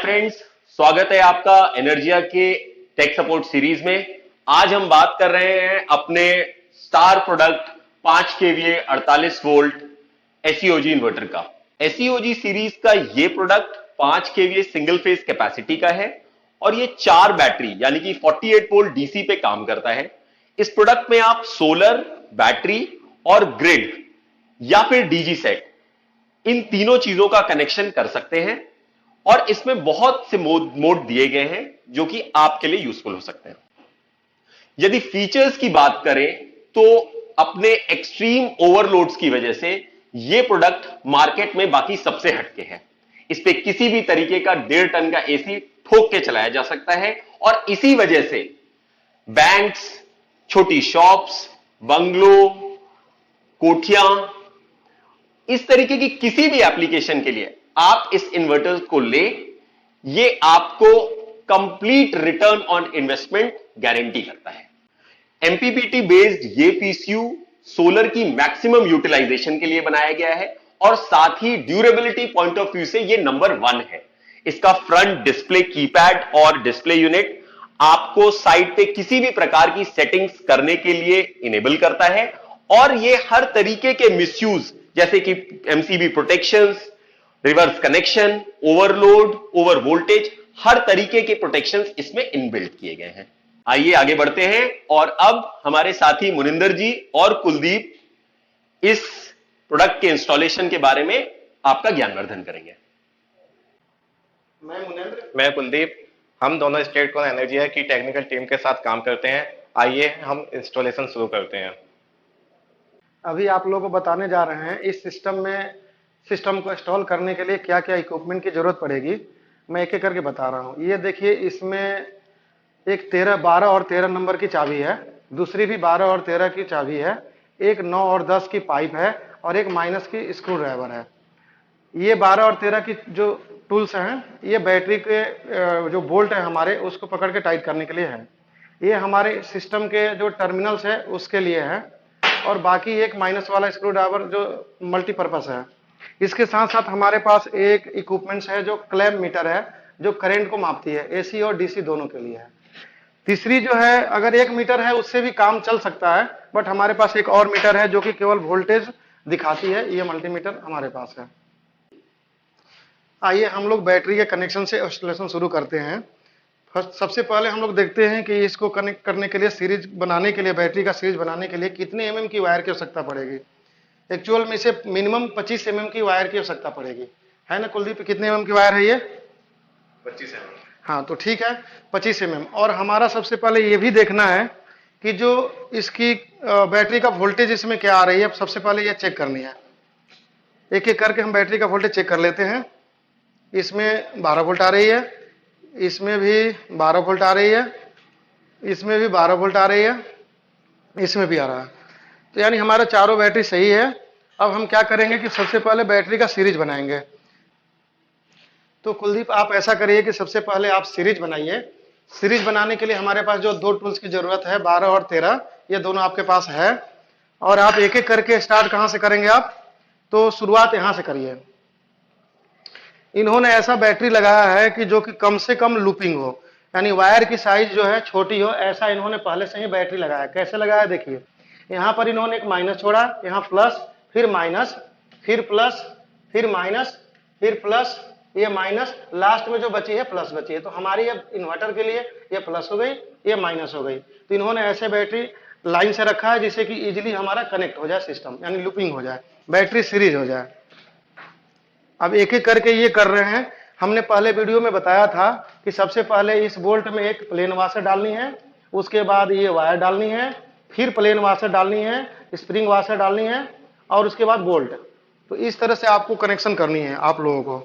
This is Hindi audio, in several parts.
फ्रेंड्स, स्वागत है आपका एनर्जिया के टेक सपोर्ट सीरीज में। आज हम बात कर रहे हैं अपने star product 5 KVA 48 volt SEOG inverter का। एसईओजी सीरीज का ये product 5 KVA single phase capacity का है और ये 4 बैटरी यानी कि 48 वोल्ट डीसी पे काम करता है। इस प्रोडक्ट में आप सोलर, बैटरी और ग्रिड या फिर डीजी सेट, इन तीनों चीजों का कनेक्शन कर सकते हैं और इसमें बहुत से मोड दिए गए हैं जो कि आपके लिए यूजफुल हो सकते हैं। यदि फीचर्स की बात करें तो अपने एक्सट्रीम ओवरलोड्स की वजह से यह प्रोडक्ट मार्केट में बाकी सबसे हटके है। इस पे किसी भी तरीके का 1.5 टन का एसी ठोक के चलाया जा सकता है और इसी वजह से बैंक्स, छोटी शॉप्स, बंगलो, कोठियां, इस तरीके की किसी भी एप्लीकेशन के लिए आप इस इन्वर्टर को ले, ये आपको complete return on investment guarantee करता है। एमपीपीटी बेस्ड ये पीसीयू सोलर की मैक्सिमम यूटिलाइजेशन के लिए बनाया गया है और साथ ही ड्यूरेबिलिटी पॉइंट ऑफ व्यू से ये नंबर 1 है। इसका फ्रंट डिस्प्ले कीपैड और डिस्प्ले यूनिट आपको साइड पे किसी भी प्रकार की सेटिंग्स करने के लिए इनेबल करता है और ये हर तरीके के मिसयूज जैसे कि MCB protections, reverse connection, overload, over voltage, हर तरीके के प्रोटेक्शंस इसमें इनबिल्ट किए गए हैं। आइए आगे बढ़ते हैं और अब हमारे साथी मुनिंदर जी और कुलदीप इस प्रोडक्ट के इंस्टॉलेशन के बारे में आपका ज्ञानवर्धन करेंगे। मैं मुनिंदर, मैं कुलदीप, हम दोनों स्टेट को एनर्जिया की टेक्निकल टीम के साथ काम करते हैं। आइए हम इंस्टॉलेशन शुरू करते हैं। अभी आप लोगों को बताने जा रहे हैं इस सिस्टम को इंस्टॉल करने के लिए क्या क्या इक्विपमेंट की जरूरत पड़ेगी। मैं एक एक करके बता रहा हूँ। ये देखिए, इसमें एक 13, 12 और 13 नंबर की चाबी है, दूसरी भी 12 और 13 की चाबी है, एक 9 और 10 की पाइप है और एक माइनस की स्क्रू ड्राइवर है। ये 12 और 13 की जो टूल्स हैं, ये बैटरी के जो बोल्ट है हमारे, उसको पकड़ के टाइट करने के लिए है। ये हमारे सिस्टम के जो टर्मिनल्स है उसके लिए है और बाकी एक माइनस वाला स्क्रू ड्राइवर जो मल्टीपर्पज है। इसके साथ साथ हमारे पास एक इक्विपमेंट्स है जो क्लैम्प मीटर है, जो करंट को मापती है, एसी और डीसी दोनों के लिए है। तीसरी जो है, अगर 1 मीटर है उससे भी काम चल सकता है, बट हमारे पास एक और मीटर है जो कि केवल वोल्टेज दिखाती है। ये मल्टीमीटर हमारे पास है। आइए हम लोग बैटरी के कनेक्शन से इंस्टॉलेशन शुरू करते हैं। सबसे पहले हम लोग देखते हैं कि इसको कनेक्ट करने के लिए, सीरीज बनाने के लिए, बैटरी का सीरीज बनाने के लिए कितने एमएम की वायर की आवश्यकता पड़ेगी। एक्चुअल में इसे मिनिमम 25 एमएम की वायर की आवश्यकता पड़ेगी, है ना कुलदीप? कितने एमएम की वायर है ये? 25 एमएम। हाँ, तो ठीक है, 25 एमएम। और हमारा सबसे पहले ये भी देखना है कि जो इसकी बैटरी का वोल्टेज इसमें क्या आ रही है। सबसे पहले ये चेक करनी है। एक एक करके हम बैटरी का वोल्टेज चेक कर लेते हैं। इसमें 12 वोल्ट आ रही है, इसमें भी 12 वोल्ट आ रही है, इसमें भी 12 वोल्ट आ रही है, इसमें भी आ रहा है। तो यानी हमारा चारों बैटरी सही है। अब हम क्या करेंगे कि सबसे पहले बैटरी का सीरीज बनाएंगे। तो कुलदीप, आप ऐसा करिए कि सबसे पहले आप सीरीज बनाइए। सीरीज बनाने के लिए हमारे पास जो 2 टूल्स की जरूरत है, 12 और 13, ये दोनों आपके पास है। और आप एक एक करके स्टार्ट कहां से करेंगे आप? तो शुरुआत यहां से करिए। इन्होंने ऐसा बैटरी लगाया है कि जो कि कम से कम लूपिंग हो, यानी वायर की साइज जो है छोटी हो, ऐसा इन्होंने पहले से ही बैटरी लगाया है। कैसे लगाया देखिए, यहाँ पर इन्होंने एक माइनस छोड़ा, यहाँ प्लस, फिर माइनस, फिर प्लस, फिर माइनस, फिर प्लस, ये माइनस, लास्ट में जो बची है प्लस बची है। तो हमारी ये इन्वर्टर के लिए ये प्लस हो गई, ये माइनस हो गई। तो इन्होंने ऐसे बैटरी लाइन से रखा है जिससे कि इजिली हमारा कनेक्ट हो जाए सिस्टम, यानी लूपिंग हो जाए, बैटरी सीरीज हो जाए। अब एक एक करके ये कर रहे हैं। हमने पहले वीडियो में बताया था कि सबसे पहले इस बोल्ट में एक प्लेन वाशर डालनी है, उसके बाद ये वायर डालनी है, फिर प्लेन वाशर डालनी है, स्प्रिंग वाशर डालनी है और उसके बाद बोल्ट। तो इस तरह से आपको कनेक्शन करनी है आप लोगों को।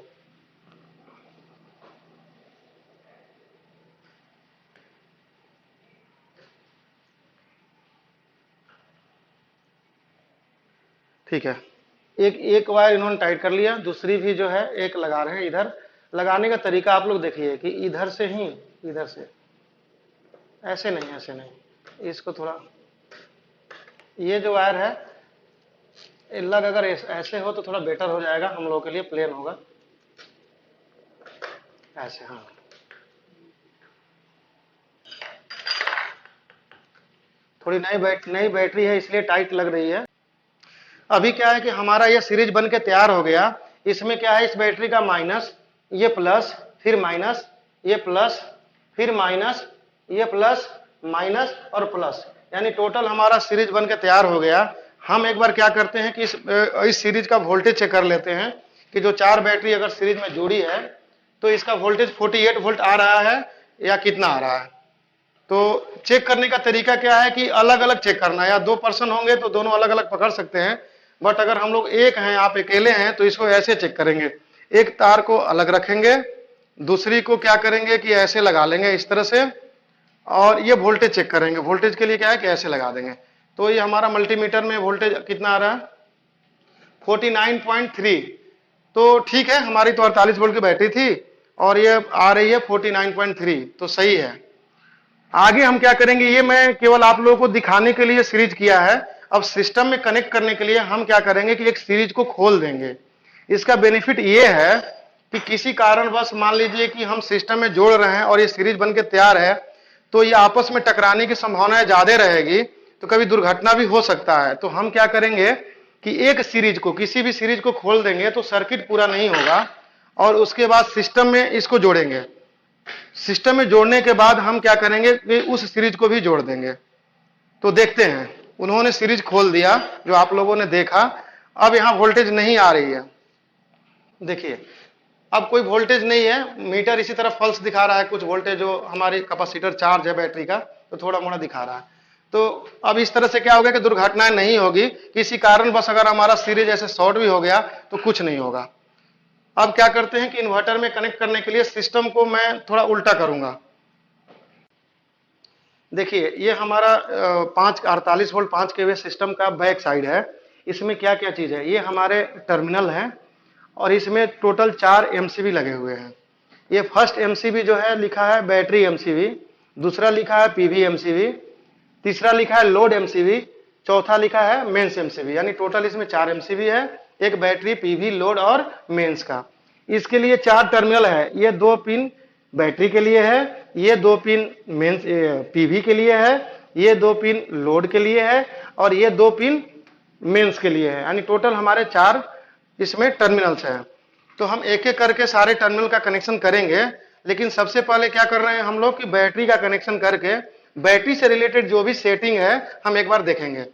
ठीक है, एक वायर इन्होंने टाइट कर लिया, दूसरी भी जो है एक लगा रहे हैं। इधर लगाने का तरीका आप लोग देखिए कि इधर से ही, इधर से, ऐसे नहीं, ऐसे नहीं, इसको थोड़ा, ये जो वायर है लग, अगर ऐसे हो तो थोड़ा बेटर हो जाएगा हम लोगों के लिए, प्लेन होगा। ऐसे, हाँ। थोड़ी नई बैटरी है इसलिए टाइट लग रही है। अभी क्या है कि हमारा ये सीरीज बन के तैयार हो गया। इसमें क्या है, इस बैटरी का माइनस, ये प्लस, फिर माइनस, ये प्लस, फिर माइनस, ये प्लस, माइनस और प्लस, यानी टोटल हमारा सीरीज बन के तैयार हो गया। हम एक बार क्या करते हैं कि इस सीरीज का वोल्टेज चेक कर लेते हैं कि जो 4 बैटरी अगर सीरीज में जुड़ी है तो इसका वोल्टेज 48 वोल्ट आ रहा है या कितना आ रहा है। तो चेक करने का तरीका क्या है कि अलग अलग चेक करना है, या 2 पर्सन होंगे तो दोनों अलग अलग पकड़ सकते हैं, बट अगर हम लोग एक हैं, आप अकेले हैं, तो इसको ऐसे चेक करेंगे। एक तार को अलग रखेंगे, दूसरी को क्या करेंगे कि ऐसे लगा लेंगे इस तरह से, और ये वोल्टेज चेक करेंगे। वोल्टेज के लिए क्या है कि ऐसे लगा देंगे। तो ये हमारा मल्टीमीटर में वोल्टेज कितना आ रहा है, 49.3। तो ठीक है, हमारी तो 48 वोल्ट की बैटरी थी और ये आ रही है 49.3, तो सही है। आगे हम क्या करेंगे, ये मैं केवल आप लोगों को दिखाने के लिए सीरीज किया है। अब सिस्टम में कनेक्ट करने के लिए हम क्या करेंगे कि एक सीरीज को खोल देंगे। इसका बेनिफिट ये है कि किसी कारणवश मान लीजिए कि हम सिस्टम में जोड़ रहे हैं और ये सीरीज बन के तैयार है, तो ये आपस में टकराने की संभावनाएं ज्यादा रहेगी, तो कभी दुर्घटना भी हो सकता है। तो हम क्या करेंगे कि एक सीरीज को, किसी भी सीरीज को खोल देंगे तो सर्किट पूरा नहीं होगा, और उसके बाद सिस्टम में इसको जोड़ेंगे। सिस्टम में जोड़ने के बाद हम क्या करेंगे कि उस सीरीज को भी जोड़ देंगे। तो देखते हैं, उन्होंने सीरीज खोल दिया जो आप लोगों ने देखा। अब यहां वोल्टेज नहीं आ रही है, देखिए अब कोई वोल्टेज नहीं है। मीटर इसी तरह फॉल्स दिखा रहा है, कुछ वोल्टेज जो हमारी कैपेसिटर चार्ज है बैटरी का, तो थोड़ा मोड़ा दिखा रहा है। तो अब इस तरह से क्या होगा कि दुर्घटनाएं नहीं होगी। किसी कारण बस अगर हमारा सीरीज ऐसे शॉर्ट भी हो गया तो कुछ नहीं होगा। अब क्या करते हैं कि इन्वर्टर में कनेक्ट करने के लिए सिस्टम को मैं थोड़ा उल्टा करूंगा। देखिए ये हमारा 48 वोल्ट 5 केवी सिस्टम का बैक साइड है। इसमें क्या क्या चीज है, ये हमारे टर्मिनल है और इसमें टोटल 4 एमसीबी लगे हुए हैं। ये फर्स्ट एमसीबी जो है लिखा है बैटरी एमसीबी, दूसरा लिखा है पीवी एमसीबी, तीसरा लिखा है लोड एमसीबी, चौथा लिखा है मेंस एमसीबी, यानी टोटल इसमें 4 एमसीबी है, एक बैटरी, पीवी, लोड और मेंस का। इसके लिए 4 टर्मिनल है। ये 2 पिन बैटरी के लिए है, ये 2 पिन मेंस पीवी के लिए है, ये 2 पिन लोड के लिए है और ये 2 पिन मेंस के लिए है, यानी टोटल हमारे 4 इसमें टर्मिनल्स हैं। तो हम एक एक करके सारे टर्मिनल का कनेक्शन करेंगे, लेकिन सबसे पहले क्या कर रहे हैं हम लोग कि बैटरी का कनेक्शन करके बैटरी से रिलेटेड जो भी सेटिंग है हम एक बार देखेंगे।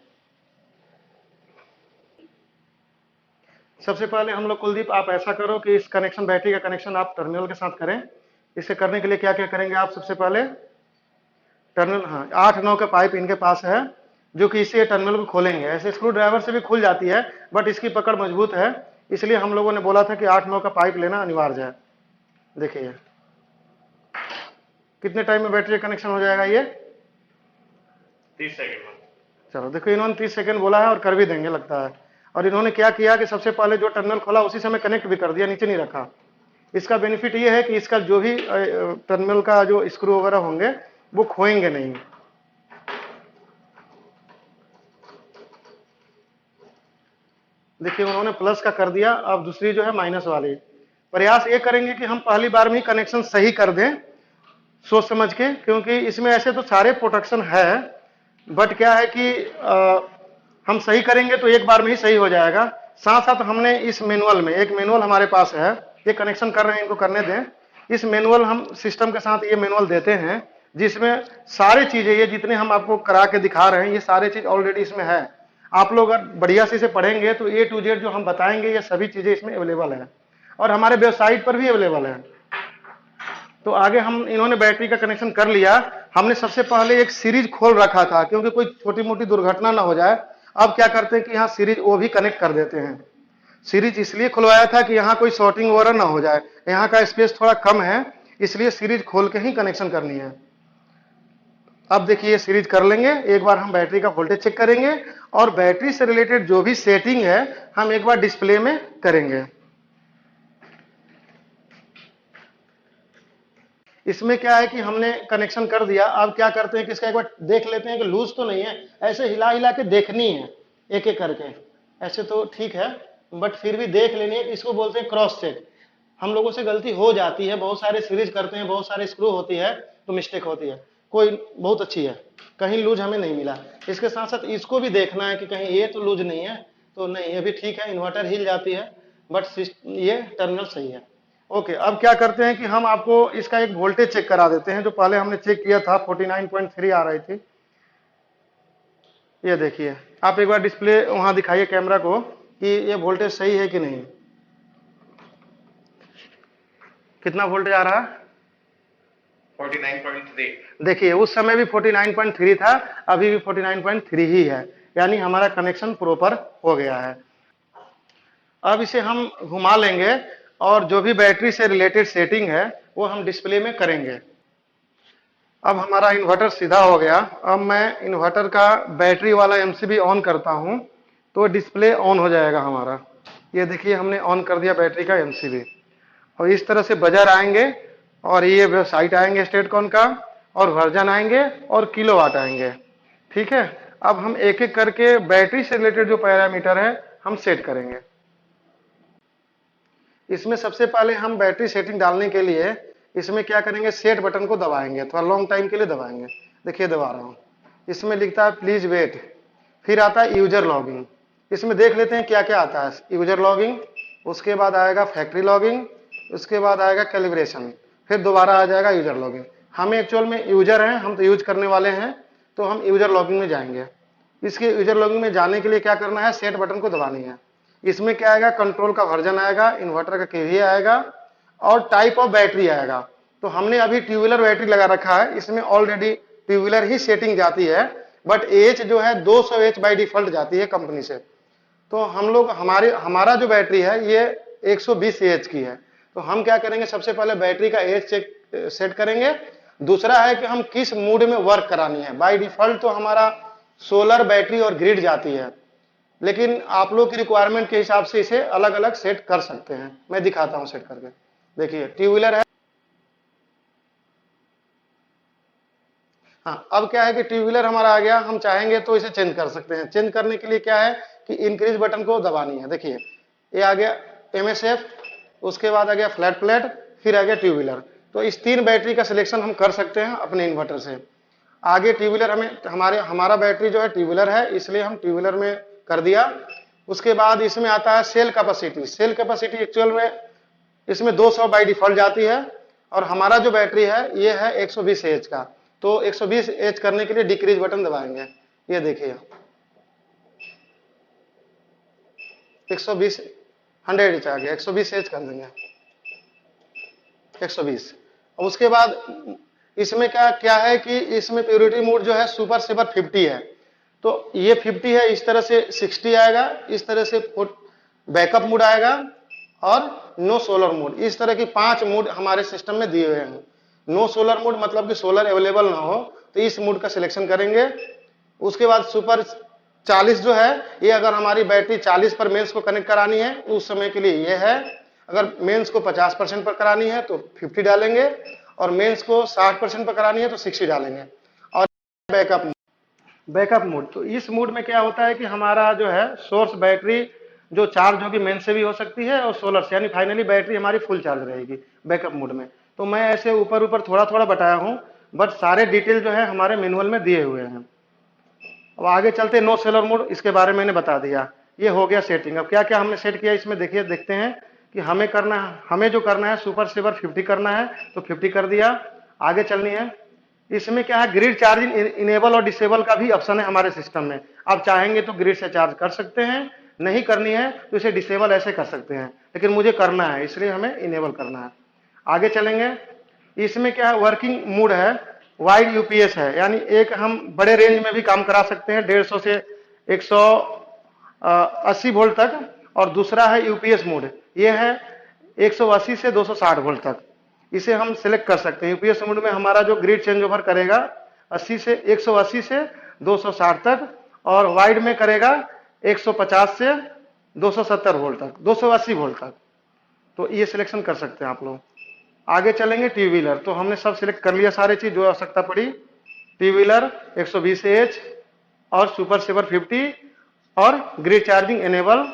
सबसे पहले हम लोग, कुलदीप आप ऐसा करो कि इस कनेक्शन, बैटरी का कनेक्शन आप टर्मिनल के साथ करें। इसे करने के लिए क्या क्या करेंगे आप, सबसे पहले टर्मिनल, हाँ 8-9 का पाइप इनके पास है जो कि इसे टर्मिनल को खोलेंगे। ऐसे स्क्रू ड्राइवर से भी खुल जाती है बट इसकी पकड़ मजबूत है, इसलिए हम लोगों ने बोला था कि 8-9 का पाइप लेना अनिवार्य है। देखिए कितने टाइम में बैटरी कनेक्शन हो जाएगा, ये 30 सेकंड। चलो देखो, इन्होंने 30 सेकंड बोला है और कर भी देंगे लगता है। और इन्होंने क्या किया कि सबसे पहले जो टर्मिनल खोला उसी समय कनेक्ट भी कर दिया, नीचे नहीं रखा। इसका बेनिफिट ये है कि इसका जो भी टर्मिनल का जो स्क्रू वगैरह होंगे वो खोएंगे नहीं। देखिए उन्होंने प्लस का कर दिया, अब दूसरी जो है माइनस वाली। प्रयास ये करेंगे कि हम पहली बार में ही कनेक्शन सही कर दें सोच समझ के, क्योंकि इसमें ऐसे तो सारे प्रोटेक्शन है बट क्या है कि हम सही करेंगे तो एक बार में ही सही हो जाएगा। साथ साथ हमने इस मैनुअल में, एक मैनुअल हमारे पास है, ये कनेक्शन कर रहे हैं, इनको करने दें। इस मैनुअल हम सिस्टम के साथ ये मैनुअल देते हैं जिसमें सारी चीजें, ये जितने हम आपको करा के दिखा रहे हैं ये सारी चीज ऑलरेडी इसमें है। आप लोग अगर बढ़िया से इसे पढ़ेंगे तो A to Z जो हम बताएंगे ये सभी चीजें इसमें अवेलेबल है और हमारे वेबसाइट पर भी अवेलेबल है। तो आगे हम, इन्होंने बैटरी का कनेक्शन कर लिया। हमने सबसे पहले एक सीरीज खोल रखा था क्योंकि कोई छोटी मोटी दुर्घटना ना हो जाए। अब क्या करते हैं कि यहाँ सीरीज वो भी कनेक्ट कर देते हैं। सीरीज इसलिए खुलवाया था कि यहाँ कोई शॉर्टिंग वगैरह ना हो जाए, यहाँ का स्पेस थोड़ा कम है इसलिए सीरीज खोल के ही कनेक्शन करनी है। अब देखिए सीरीज कर लेंगे, एक बार हम बैटरी का वोल्टेज चेक करेंगे और बैटरी से रिलेटेड जो भी सेटिंग है हम एक बार डिस्प्ले में करेंगे। इसमें क्या है कि हमने कनेक्शन कर दिया। अब क्या करते हैं कि इसका एक बार देख लेते हैं कि लूज तो नहीं है, ऐसे हिला हिला के देखनी है एक एक करके। ऐसे तो ठीक है बट फिर भी देख लेनी है, इसको बोलते हैं क्रॉस चेक। हम लोगों से गलती हो जाती है, बहुत सारे सीरीज करते हैं, बहुत सारे स्क्रू होती है तो मिस्टेक होती है। कोई बहुत अच्छी है, कहीं लूज हमें नहीं मिला। इसके साथ साथ इसको भी देखना है कि कहीं ये तो लूज नहीं है, तो नहीं ये भी ठीक है, इन्वर्टर हिल जाती है बट ये टर्मिनल सही है। ओके, अब क्या करते हैं कि हम आपको इसका एक वोल्टेज चेक करा देते हैं। जो पहले हमने चेक किया था 49.3 आ रही थी, ये देखिए। आप एक बार डिस्प्ले वहां दिखाइए कैमरा को कि ये वोल्टेज सही है कि नहीं। कितना वोल्टेज आ रहा है? 49.3। देखिए उस समय भी 49.3 था, अभी भी 49.3 ही है, यानी हमारा कनेक्शन प्रॉपर हो गया है। अब इसे हम घुमा लेंगे और जो भी बैटरी से रिलेटेड सेटिंग है वो हम डिस्प्ले में करेंगे। अब हमारा इन्वर्टर सीधा हो गया। अब मैं इन्वर्टर का बैटरी वाला एमसीबी ऑन करता हूं तो डिस्प्ले ऑन हो जाएगा हमारा। ये देखिए हमने ऑन कर दिया बैटरी का एमसीबी, और इस तरह से बजर आएंगे और ये वेबसाइट आएंगे स्टेटकॉन का, और वर्जन आएंगे और किलोवाट आएंगे। ठीक है, अब हम एक एक करके बैटरी से रिलेटेड जो पैरामीटर है हम सेट करेंगे। इसमें सबसे पहले हम बैटरी सेटिंग डालने के लिए इसमें क्या करेंगे, सेट बटन को दबाएंगे, थोड़ा लॉन्ग टाइम के लिए दबाएंगे। देखिए दबा रहा हूं, इसमें लिखता है प्लीज वेट, फिर आता है यूजर लॉगिंग। इसमें देख लेते हैं क्या क्या आता है। यूजर लॉगिंग, उसके बाद आएगा फैक्ट्री लॉगिंग, उसके बाद आएगा कैलिब्रेशन, फिर दोबारा आ जाएगा यूजर लॉगिंग। हम एक्चुअल में यूजर हैं, हम तो यूज करने वाले हैं, तो हम यूजर लॉगिंग में जाएंगे। इसके यूजर लॉगिंग में जाने के लिए क्या करना है, सेट बटन को दबानी है। इसमें क्या आएगा, कंट्रोल का वर्जन आएगा, इन्वर्टर का केवीए आएगा और टाइप ऑफ बैटरी आएगा। तो हमने अभी ट्यूबुलर बैटरी लगा रखा है, इसमें ऑलरेडी ट्यूबुलर ही सेटिंग जाती है, बट एच जो है 200 एच बाई डिफॉल्ट जाती है कंपनी से। तो हम लोग हमारा जो बैटरी है ये 120 एच की है। तो हम क्या करेंगे, सबसे पहले बैटरी का एच सेट करेंगे। दूसरा है कि हम किस मूड में वर्क करानी है। बाय डिफॉल्ट तो हमारा सोलर, बैटरी और ग्रिड जाती है, लेकिन आप लोग की रिक्वायरमेंट के हिसाब से इसे अलग अलग सेट कर सकते हैं। मैं दिखाता हूं सेट करके। देखिए ट्यूबुलर है। हाँ, अब क्या है कि ट्यूबुलर हमारा आ गया, हम चाहेंगे तो इसे चेंज कर सकते हैं। चेंज करने के लिए क्या है कि इंक्रीज बटन को दबानी है। देखिए ये आ गया एमएसएफ, उसके बाद आ गया फ्लैट प्लेट, फिर आ गया ट्यूबुलर। तो इस 3 बैटरी का सिलेक्शन हम कर सकते हैं अपने इन्वर्टर से। आगे ट्यूबुलर हमारा बैटरी जो है ट्यूबुलर है, इसलिए हम ट्यूबुलर में कर दिया। उसके बाद इसमें आता है cell capacity. Cell capacity actual में इसमें 200 बाई डिफॉल्ट जाती है, और हमारा जो बैटरी है ये है 120 एच का। तो 120 एच करने के लिए डिक्रीज बटन दबाएंगे। ये देखिए 120 100 एच आ गया, 120 एच कर देंगे 120। और उसके बाद इसमें क्या है कि इसमें प्योरिटी मोड जो है सुपर सेवर 50 है। तो ये 50 है, इस तरह से 60 आएगा, इस तरह से बैकअप मोड आएगा और नो सोलर मोड। इस तरह की 5 मोड हमारे सिस्टम में दिए हुए हैं। नो सोलर मोड मतलब कि सोलर अवेलेबल ना हो, तो इस मोड का सिलेक्शन करेंगे। उसके बाद सुपर 40 जो है, ये अगर हमारी बैटरी 40 पर मेंस को कनेक्ट करानी है उस समय के लिए ये है। अगर मेंस को 50% पर करानी है तो 50 डालेंगे, और मेंस को 60% पर करानी है तो 60 डालेंगे। और बैकअप मोड, तो इस मोड में क्या होता है कि हमारा जो है सोर्स बैटरी जो चार्ज होगी मेन से भी हो सकती है और सोलर से, यानी फाइनली बैटरी हमारी फुल चार्ज रहेगी बैकअप मोड में। तो मैं ऐसे ऊपर ऊपर थोड़ा थोड़ा बताया हूं, बट सारे डिटेल जो है हमारे मैनुअल में दिए हुए हैं। अब आगे चलते, नो सोलर मोड, इसके बारे में मैंने बता दिया। ये हो गया सेटिंग। अब क्या क्या हमने सेट किया इसमें देखिए, देखते हैं कि हमें जो करना है सुपर सेवर 50 करना है, तो 50 कर दिया। आगे चलनी है, इसमें क्या है ग्रिड चार्जिंग इनेबल और डिसेबल का भी ऑप्शन है हमारे सिस्टम में। आप चाहेंगे तो ग्रिड से चार्ज कर सकते हैं, नहीं करनी है तो इसे डिसेबल ऐसे कर सकते हैं, लेकिन मुझे करना है इसलिए हमें इनेबल करना है। आगे चलेंगे, इसमें क्या है वर्किंग मोड है, वाइड यूपीएस है, यानी एक हम बड़े रेंज में भी काम करा सकते हैं 150 से 180 वोल्ट तक। और दूसरा है यूपीएस मोड, ये है 180 से 260 वोल्ट तक। इसे हम सिलेक्ट कर सकते हैं। यूपीएस मोड में हमारा जो ग्रिड चेंज ओवर करेगा 180 से 260 तक, और वाइड में करेगा 150 से 270 वोल्ट तक, 280 वोल्ट तक। तो ये सिलेक्शन कर सकते हैं आप लोग। आगे चलेंगे ट्यूबुलर, तो हमने सब सिलेक्ट कर लिया सारी चीज जो आवश्यकता पड़ी। ट्यूबुलर 120 एच और सुपर सेवर 50 और ग्रिड चार्जिंग एनेबल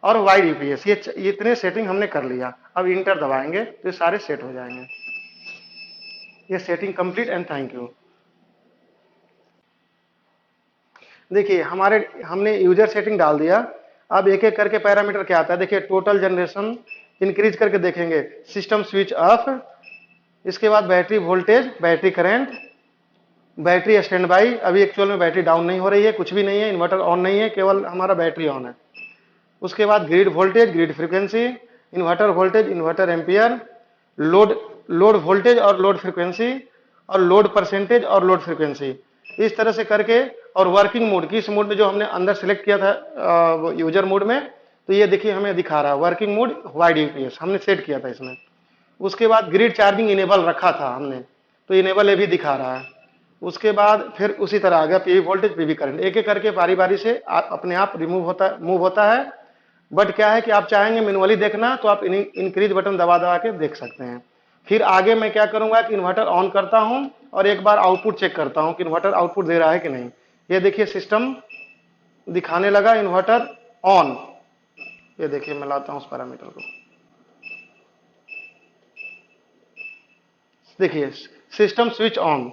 और वाइड यूपीएस, ये इतने सेटिंग हमने कर लिया। अब इंटर दबाएंगे तो ये सारे सेट हो जाएंगे। ये setting complete and thank you. देखिए हमने यूजर सेटिंग डाल दिया। अब एक एक करके पैरामीटर क्या आता है, देखिए टोटल जनरेशन इंक्रीज करके देखेंगे, सिस्टम स्विच ऑफ, इसके बाद battery voltage, battery current, battery stand by. अभी एक्चुअल में बैटरी डाउन नहीं हो रही है, कुछ भी नहीं है, इन्वर्टर ऑन नहीं है, केवल हमारा बैटरी ऑन है। उसके बाद grid voltage, grid frequency, inverter voltage, inverter ampere, load voltage और लोड फ्रीक्वेंसी, और लोड परसेंटेज और लोड फ्रीक्वेंसी, इस तरह से करके। और वर्किंग मोड, किस मोड में जो हमने अंदर सेलेक्ट किया था यूजर मोड में, तो ये देखिए हमें दिखा रहा है वर्किंग मोड वाइड यूपीएस हमने सेट किया था इसमें। उसके बाद ग्रिड चार्जिंग इनेबल रखा था हमने, तो इनेबल ये भी दिखा रहा है। उसके बाद फिर उसी तरह आ गया पीवी वोल्टेज, पीवी करंट, एक एक करके बारी बारी से अपने आप मूव होता है। बट क्या है कि आप चाहेंगे मैनुअली देखना तो आप इंक्रीज बटन दबा दबा के देख सकते हैं। फिर आगे मैं क्या करूंगा कि इन्वर्टर ऑन करता हूं और एक बार आउटपुट चेक करता हूं कि इन्वर्टर आउटपुट दे रहा है कि नहीं। ये देखिए सिस्टम दिखाने लगा इन्वर्टर ऑन। ये देखिए मैं लाता हूं उस पैरामीटर को, देखिए सिस्टम स्विच ऑन,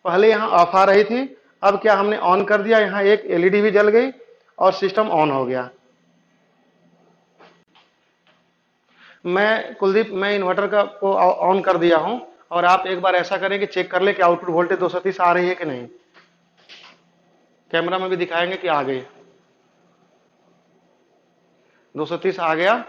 पहले यहां ऑफ आ रही थी, अब क्या हमने ऑन कर दिया, यहां एक एलईडी भी जल गई और सिस्टम ऑन हो गया। मैं इन्वर्टर को ऑन कर दिया हूं, और आप एक बार ऐसा करें कि चेक कर ले कि आउटपुट वोल्टेज 230 आ रही है कि नहीं। कैमरा में भी दिखाएंगे कि आ गई, 230 आ गया।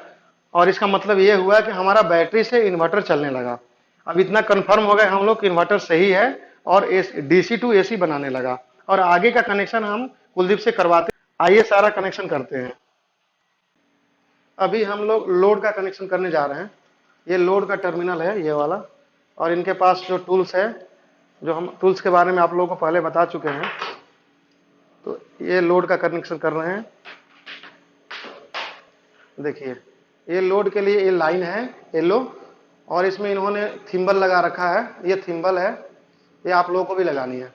और इसका मतलब ये हुआ कि हमारा बैटरी से इन्वर्टर चलने लगा। अब इतना कंफर्म हो गए हम लोग कि इन्वर्टर सही है और डीसी टू एसी बनाने लगा। और आगे का कनेक्शन हम कुलदीप से करवाते हैं। आइए सारा कनेक्शन करते हैं। अभी हम लोग लोड का कनेक्शन करने जा रहे हैं। ये लोड का टर्मिनल है ये वाला, और इनके पास जो टूल्स है, जो हम टूल्स के बारे में आप लोगों को पहले बता चुके हैं। तो ये लोड का कनेक्शन कर रहे हैं। देखिए ये लोड के लिए ये लाइन है येलो, और इसमें इन्होंने थिम्बल लगा रखा है, ये थिम्बल है, ये आप लोगों को भी लगानी है।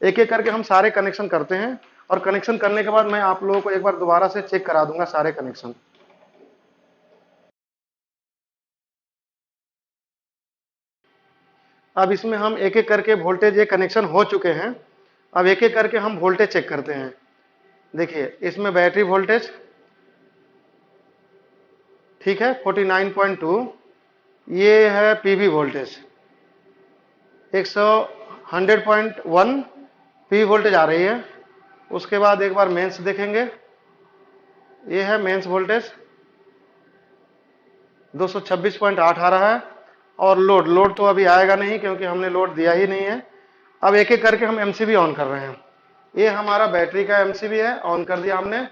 एक एक करके हम सारे कनेक्शन करते हैं, और कनेक्शन करने के बाद मैं आप लोगों को एक बार दोबारा से चेक करा दूंगा सारे कनेक्शन। अब इसमें हम एक एक करके वोल्टेज, ये कनेक्शन हो चुके हैं, अब एक एक करके हम वोल्टेज चेक करते हैं। देखिए इसमें बैटरी वोल्टेज ठीक है 49.2, ये है पीवी वोल्टेज 100.1 पीवी वोल्टेज आ रही है। उसके बाद एक बार मेंस देखेंगे, ये है मेंस वोल्टेज 226.8 आ रहा है। और लोड तो अभी आएगा नहीं क्योंकि हमने लोड दिया ही नहीं है। अब एक एक करके हम एमसीबी ऑन कर रहे हैं। ये हमारा बैटरी का एमसीबी है, ऑन कर दिया हमने।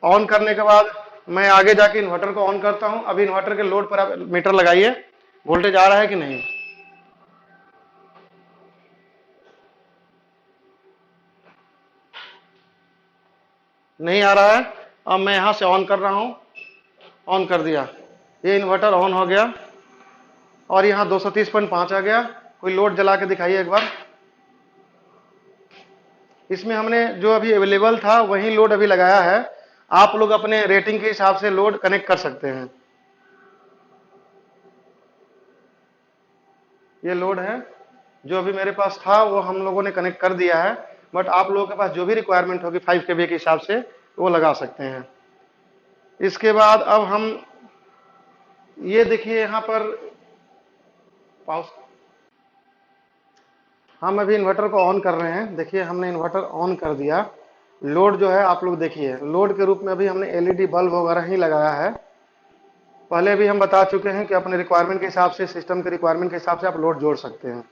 ऑन करने के बाद मैं आगे जाके इन्वर्टर को ऑन करता हूं। अभी इन्वर्टर के लोड पर आप मीटर लगाइए, वोल्टेज आ रहा है कि नहीं। नहीं आ रहा है। अब मैं यहां से ऑन कर रहा हूं, ऑन कर दिया, ये इन्वर्टर ऑन हो गया और यहां 230.5 आ गया। कोई लोड जला के दिखाइए एक बार। इसमें हमने जो अभी अवेलेबल था वही लोड अभी लगाया है। आप लोग अपने रेटिंग के हिसाब से लोड कनेक्ट कर सकते हैं। ये लोड है जो अभी मेरे पास था वो हम लोगों ने कनेक्ट कर दिया है, बट आप लोगों के पास जो भी रिक्वायरमेंट होगी 5 kVA के हिसाब से वो लगा सकते हैं। इसके बाद अब हम ये देखिए यहां पर पाउस, हम अभी इन्वर्टर को ऑन कर रहे हैं। देखिए हमने इन्वर्टर ऑन कर दिया। लोड जो है आप लोग देखिए, लोड के रूप में अभी हमने एलईडी बल्ब वगैरह ही लगाया है। पहले भी हम बता चुके हैं कि अपने रिक्वायरमेंट के हिसाब से, सिस्टम के रिक्वायरमेंट के हिसाब से आप लोड जोड़ सकते हैं।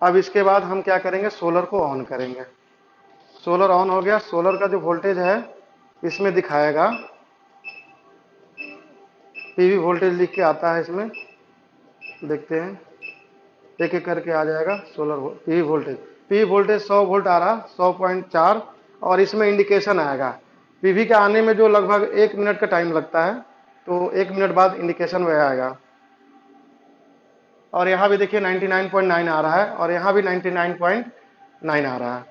अब इसके बाद हम क्या करेंगे, सोलर को ऑन करेंगे। सोलर ऑन हो गया। सोलर का जो वोल्टेज है इसमें दिखाएगा, पीवी वोल्टेज लिख के आता है इसमें, देखते हैं एक एक करके आ जाएगा। सोलर पीवी वोल्टेज 100 वोल्ट आ रहा, 100.4, और इसमें इंडिकेशन आएगा। पीवी के आने में जो लगभग 1 मिनट का टाइम लगता है, तो 1 मिनट बाद इंडिकेशन वह आएगा। और यहाँ भी देखिए 99.9 आ रहा है और यहाँ भी 99.9 आ रहा है।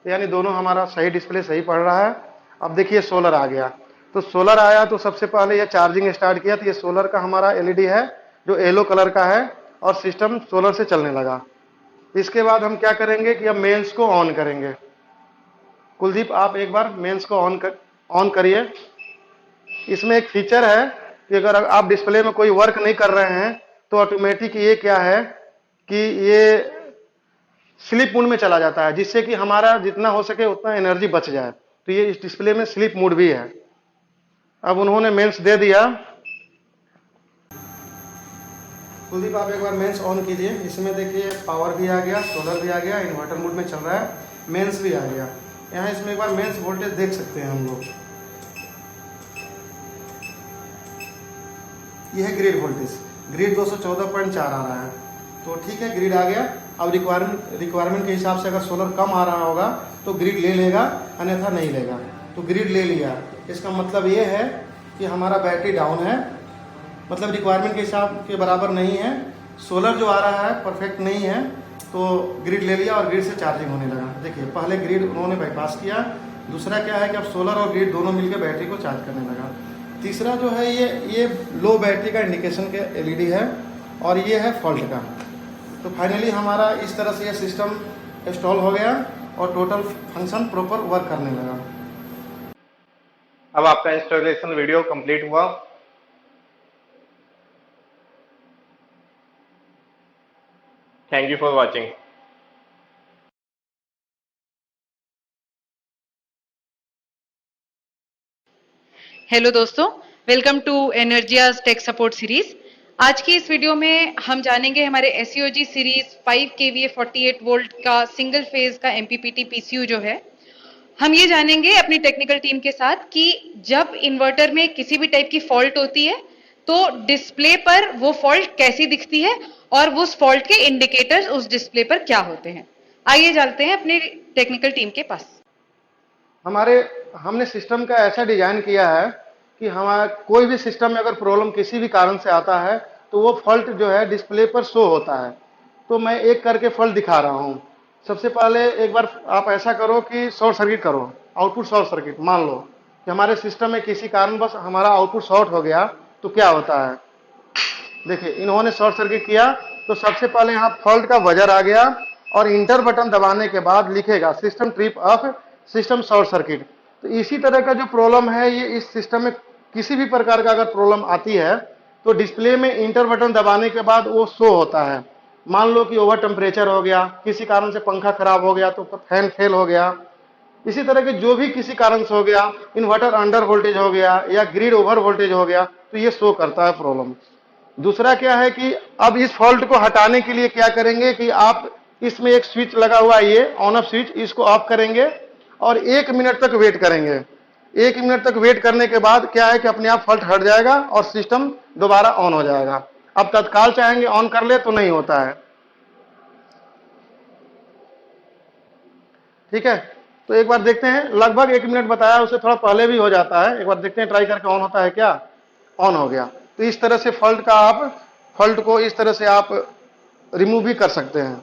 तो यानी दोनों हमारा सही डिस्प्ले सही पढ़ रहा है। अब देखिए सोलर आ गया, तो सोलर आया तो सबसे पहले ये चार्जिंग स्टार्ट किया, तो ये सोलर का हमारा एलईडी है जो येलो कलर का है और सिस्टम सोलर से चलने लगा। इसके बाद हम क्या करेंगे कि अब मेंस को ऑन करेंगे। कुलदीप आप एक बार मेंस को ऑन करिए। इसमें एक फीचर है कि अगर आप डिस्प्ले में कोई वर्क नहीं कर रहे हैं तो ऑटोमेटिक ये क्या है कि ये स्लीप मोड में चला जाता है, जिससे कि हमारा जितना हो सके उतना एनर्जी बच जाए। तो ये इस डिस्प्ले में स्लीप मोड भी है। अब उन्होंने मेंस दे दिया। कुलदीप आप एक बार मेंस ऑन कीजिए। इसमें देखिए पावर भी आ गया, सोलर भी आ गया, इन्वर्टर मोड में चल रहा है, मेंस भी आ गया। यहाँ इसमें एक बार मेंस वोल्टेज देख सकते हैं हम लोग। यह है ग्रिड वोल्टेज, ग्रिड 214.4 आ रहा है। तो ठीक है, ग्रिड आ गया। अब रिक्वायरमेंट के हिसाब से अगर सोलर कम आ रहा होगा तो ग्रिड ले लेगा, अन्यथा नहीं लेगा। तो ग्रिड ले लिया, इसका मतलब ये है कि हमारा बैटरी डाउन है, मतलब रिक्वायरमेंट के हिसाब के बराबर नहीं है। सोलर जो आ रहा है परफेक्ट नहीं है, तो ग्रिड ले लिया और ग्रिड से चार्जिंग होने लगा। देखिए पहले ग्रिड उन्होंने बाईपास किया। दूसरा क्या है कि अब सोलर और ग्रिड दोनों मिलकर बैटरी को चार्ज करने लगा। तीसरा जो है ये लो बैटरी का इंडिकेशन के एलईडी है और ये है फॉल्ट का। तो फाइनली हमारा इस तरह से ये सिस्टम इंस्टॉल हो गया और टोटल फंक्शन प्रॉपर वर्क करने लगा। अब आपका इंस्टॉलेशन वीडियो कंप्लीट हुआ। Thank you for watching. Hello दोस्तों, welcome to Energia's tech support series. आज की इस वीडियो में हम जानेंगे हमारे एसईओजी सीरीज 5 केवीए 48 वोल्ट का सिंगल फेज का एमपीपीटी पीसीयू जो है, हम ये जानेंगे अपनी टेक्निकल टीम के साथ कि जब इन्वर्टर में किसी भी टाइप की फॉल्ट होती है तो डिस्प्ले पर वो फॉल्ट कैसी दिखती है और उस फॉल्ट के इंडिकेटर्स उस डिस्प्ले पर क्या होते हैं। आइए चलते हैं अपनी टेक्निकल टीम के पास। हमने सिस्टम का ऐसा डिजाइन किया है कि हमारा कोई भी सिस्टम में अगर प्रॉब्लम किसी भी कारण से आता है तो वो फॉल्ट जो है डिस्प्ले पर शो होता है। तो मैं एक करके फॉल्ट दिखा रहा हूँ। सबसे पहले एक बार आप ऐसा करो कि शॉर्ट सर्किट करो, आउटपुट शॉर्ट सर्किट। मान लो कि हमारे सिस्टम में किसी कारणवश हमारा आउटपुट शॉर्ट हो गया तो क्या होता है। देखिए इन्होंने शॉर्ट सर्किट किया तो सबसे पहले यहाँ फॉल्ट का वजर आ गया और इंटर बटन दबाने के बाद लिखेगा system trip of, system short circuit. तो इसी तरह का जो प्रॉब्लम है ये इस सिस्टम में किसी भी प्रकार का अगर प्रॉब्लम आती है तो डिस्प्ले में इंटर बटन दबाने के बाद वो शो होता है। मान लो कि ओवर टेम्परेचर हो गया, किसी कारण से पंखा खराब हो गया तो फैन फेल हो गया, इसी तरह के जो भी किसी कारण से हो गया, इन्वर्टर अंडर वोल्टेज हो गया या ग्रिड ओवर वोल्टेज हो गया, तो ये शो करता है प्रॉब्लम। दूसरा क्या है कि अब इस फॉल्ट को हटाने के लिए क्या करेंगे कि आप इसमें एक स्विच लगा हुआ है, ये ऑन ऑफ स्विच, इसको ऑफ करेंगे और 1 मिनट तक वेट करेंगे। 1 मिनट तक वेट करने के बाद क्या है कि अपने आप फॉल्ट हट जाएगा और सिस्टम दोबारा ऑन हो जाएगा। अब तत्काल चाहेंगे ऑन कर ले तो नहीं होता है। ठीक है, तो एक बार देखते हैं। लगभग 1 मिनट बताया, उससे थोड़ा पहले भी हो जाता है। एक बार देखते हैं ट्राई करके ऑन होता है क्या। ऑन हो गया। तो इस तरह से फॉल्ट को इस तरह से आप रिमूव भी कर सकते हैं।